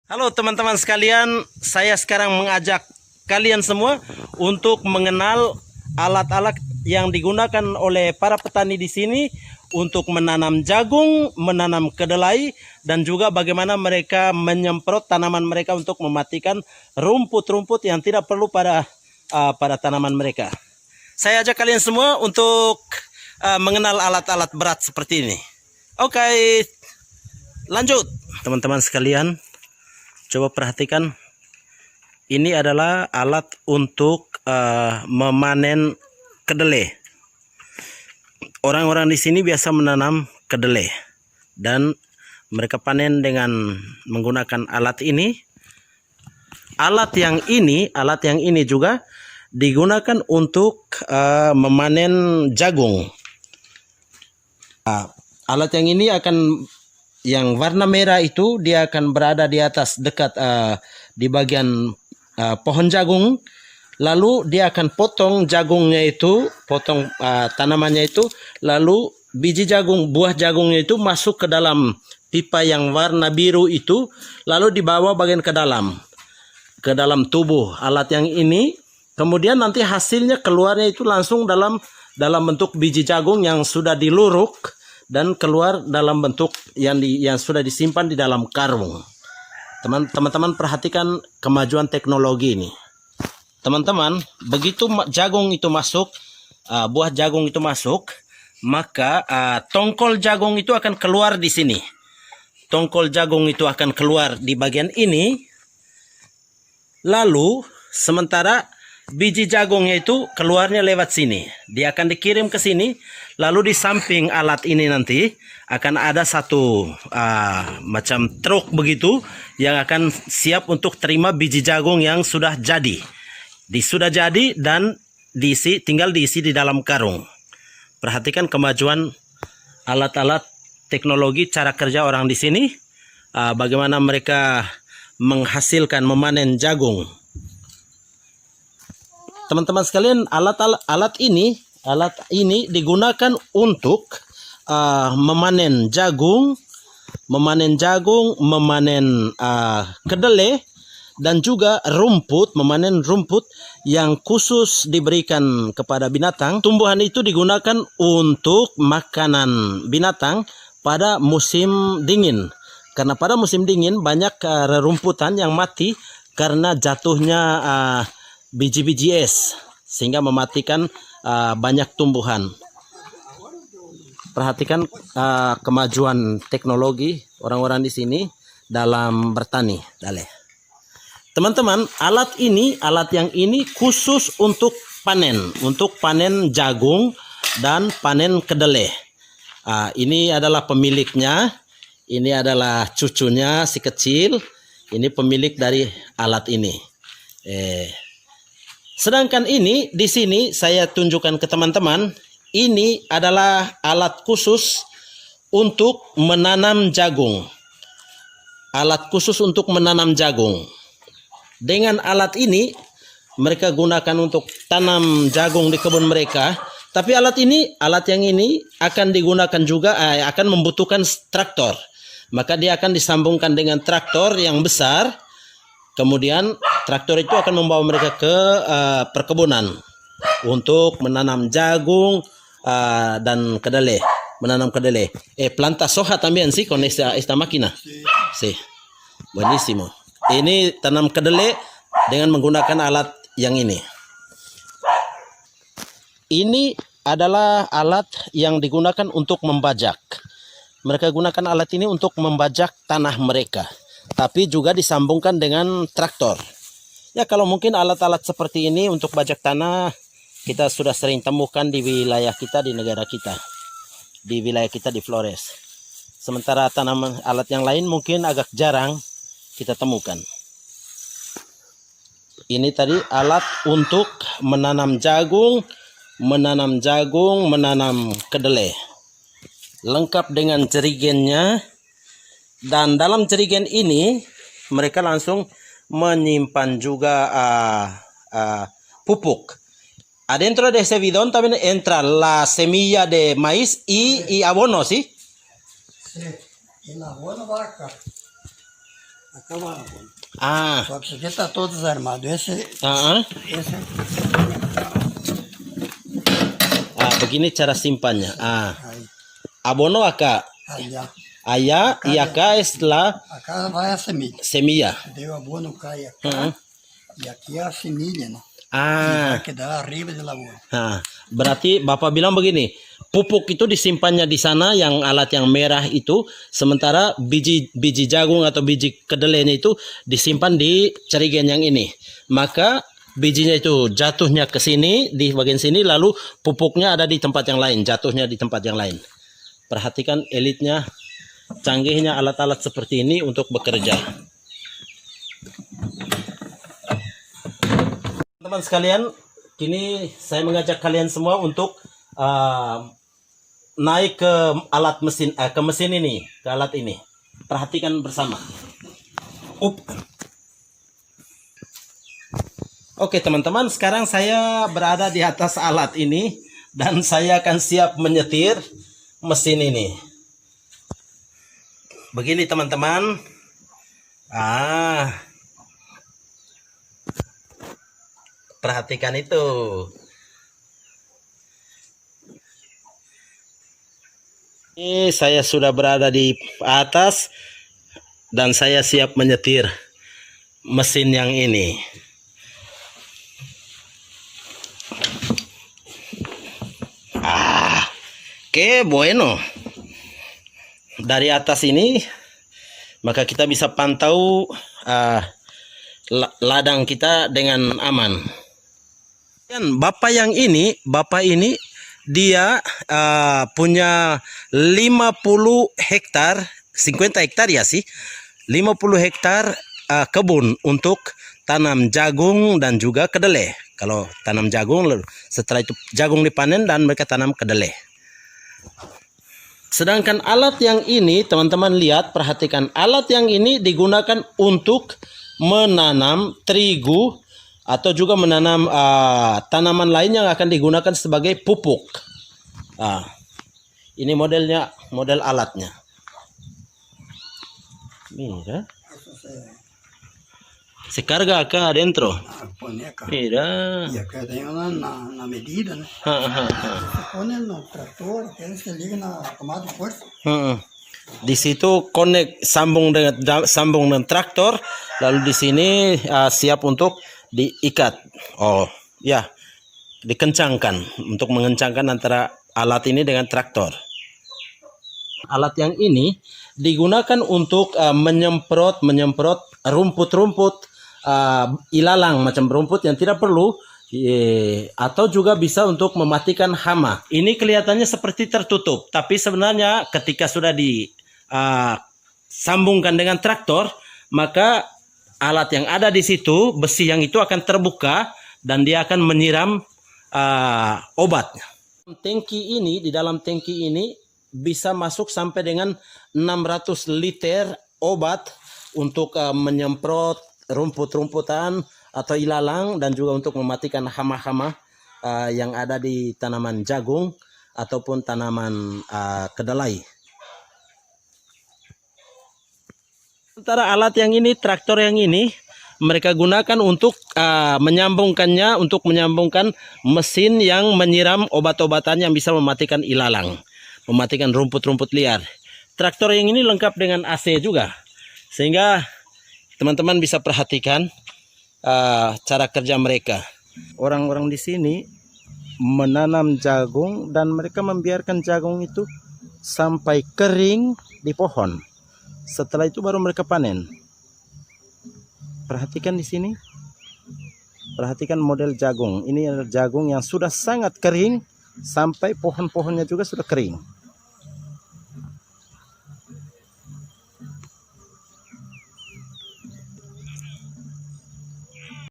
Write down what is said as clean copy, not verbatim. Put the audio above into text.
Halo teman-teman sekalian, saya sekarang mengajak kalian semua untuk mengenal alat-alat yang digunakan oleh para petani di sini untuk menanam jagung, menanam kedelai, dan juga bagaimana mereka menyemprot tanaman mereka untuk mematikan rumput-rumput yang tidak perlu pada tanaman mereka. Saya ajak kalian semua untuk mengenal alat-alat berat seperti ini. Oke, lanjut teman-teman sekalian. Coba perhatikan, ini adalah alat untuk memanen kedelai. Orang-orang di sini biasa menanam kedelai dan mereka panen dengan menggunakan alat ini. Alat yang ini juga digunakan untuk memanen jagung. Alat yang ini yang warna merah itu dia akan berada di atas dekat di bagian pohon jagung, lalu dia akan potong jagungnya itu, potong tanamannya itu, lalu biji jagung, buah jagungnya itu masuk ke dalam pipa yang warna biru itu, lalu dibawa bagian ke dalam tubuh alat yang ini. Kemudian nanti hasilnya keluarnya itu langsung dalam bentuk biji jagung yang sudah diluruk dan keluar dalam bentuk yang sudah disimpan di dalam karung. Teman-teman perhatikan kemajuan teknologi ini. Teman-teman, begitu jagung itu masuk, buah jagung itu masuk, maka tongkol jagung itu akan keluar di sini. Tongkol jagung itu akan keluar di bagian ini. Lalu sementara biji jagungnya itu keluarnya lewat sini. Dia akan dikirim ke sini. Lalu di samping alat ini nanti akan ada satu macam truk begitu yang akan siap untuk terima biji jagung yang sudah jadi. Sudah jadi dan tinggal diisi di dalam karung. Perhatikan kemajuan alat-alat teknologi, cara kerja orang di sini. Bagaimana mereka menghasilkan, memanen jagung. Teman-teman sekalian, alat ini digunakan untuk memanen jagung, memanen kedelai, dan juga memanen rumput yang khusus diberikan kepada binatang. Tumbuhan itu digunakan untuk makanan binatang pada musim dingin. Karena pada musim dingin banyak rerumputan yang mati karena jatuhnya biji-biji es, sehingga mematikan banyak tumbuhan. Perhatikan kemajuan teknologi orang-orang di sini dalam bertani. Teman-teman, alat yang ini khusus untuk panen jagung dan panen kedelai. Ini adalah pemiliknya, ini adalah cucunya si kecil, ini pemilik dari alat ini. Sedangkan ini di sini saya tunjukkan ke teman-teman, ini adalah alat khusus untuk menanam jagung. Alat khusus untuk menanam jagung. Dengan alat ini mereka gunakan untuk tanam jagung di kebun mereka. Tapi alat yang ini akan digunakan juga akan membutuhkan traktor. Maka dia akan disambungkan dengan traktor yang besar. Kemudian traktor itu akan membawa mereka ke perkebunan untuk menanam jagung dan kedelai, menanam kedelai. Planta soja también sí con esta máquina. Sí. Buenísimo. Ini tanam kedelai dengan menggunakan alat yang ini. Ini adalah alat yang digunakan untuk membajak. Mereka gunakan alat ini untuk membajak tanah mereka. Tapi juga disambungkan dengan traktor. Ya, kalau mungkin alat-alat seperti ini untuk bajak tanah kita sudah sering temukan di wilayah kita, di negara kita, di wilayah kita di Flores. Sementara alat yang lain mungkin agak jarang kita temukan. Ini tadi alat untuk menanam jagung, menanam kedelai. Lengkap dengan jerigennya. Dan dalam jerigen ini mereka langsung menyimpan juga pupuk. Adentro de ese bidón también entra la semilla de maíz y abono, ¿sí? Sí, el abono vaca. Acaba com. Ah, Só que isso aqui está todo desarmado. Esse, begini cara simpannya. aí, Abono acá. allá. Allá y acá es la Acá vai a semilha. semilla. Deu abono cai acá. E aqui é a semilha, né? Ah, Que dá arriba de lavoura. berarti Bapak bilang begini, pupuk itu disimpannya di sana yang alat yang merah itu, sementara biji jagung atau biji kedelainya itu disimpan di cerigen yang ini. Maka bijinya itu jatuhnya ke sini di bagian sini, lalu pupuknya ada di tempat yang lain, jatuhnya di tempat yang lain. Perhatikan elitnya, canggihnya alat-alat seperti ini untuk bekerja. Teman-teman sekalian, kini saya mengajak kalian semua untuk naik ke alat mesin, ke mesin ini, ke alat ini. Perhatikan bersama. Oke teman-teman, sekarang saya berada di atas alat ini dan saya akan siap menyetir mesin ini. Begini teman-teman. Perhatikan itu. Ini saya sudah berada di atas dan saya siap menyetir mesin yang ini. Oke, bueno. Dari atas ini maka kita bisa pantau ladang kita dengan aman. Dan bapak ini dia punya 50 hektar, 50 hektar ya sih, 50 hektar kebun untuk tanam jagung dan juga kedelai. Kalau tanam jagung, setelah itu jagung dipanen dan mereka tanam kedelai. Sedangkan alat yang ini, teman-teman lihat, perhatikan, alat yang ini digunakan untuk menanam terigu atau juga menanam tanaman lain yang akan digunakan sebagai pupuk. Ini modelnya, model alatnya. Mira. Se carga acá adentro. Pone acá. Mira. E acá tem na medida, né? Se pone no trator, que se liga na tomada de força. Di situ sambung dengan traktor, lalu di sini siap untuk diikat. Oh, ya. Dikencangkan untuk mengencangkan antara alat ini dengan traktor. Alat yang ini digunakan untuk menyemprot rumput-rumput, ilalang macam rumput yang tidak perlu, atau juga bisa untuk mematikan hama. Ini kelihatannya seperti tertutup, tapi sebenarnya ketika sudah disambungkan dengan traktor, maka alat yang ada di situ, besi yang itu akan terbuka dan dia akan menyiram obat. Di dalam tangki ini bisa masuk sampai dengan 600 liter obat untuk menyemprot rumput-rumputan atau ilalang dan juga untuk mematikan hama-hama yang ada di tanaman jagung ataupun tanaman kedelai. Sementara alat yang ini, traktor yang ini, mereka gunakan untuk menyambungkannya, untuk menyambungkan mesin yang menyiram obat-obatan yang bisa mematikan ilalang, mematikan rumput-rumput liar. Traktor yang ini lengkap dengan AC juga, sehingga teman-teman bisa perhatikan cara kerja mereka. Orang-orang di sini menanam jagung dan mereka membiarkan jagung itu sampai kering di pohon. Setelah itu baru mereka panen. Perhatikan di sini. Perhatikan model jagung. Ini adalah jagung yang sudah sangat kering sampai pohon-pohonnya juga sudah kering.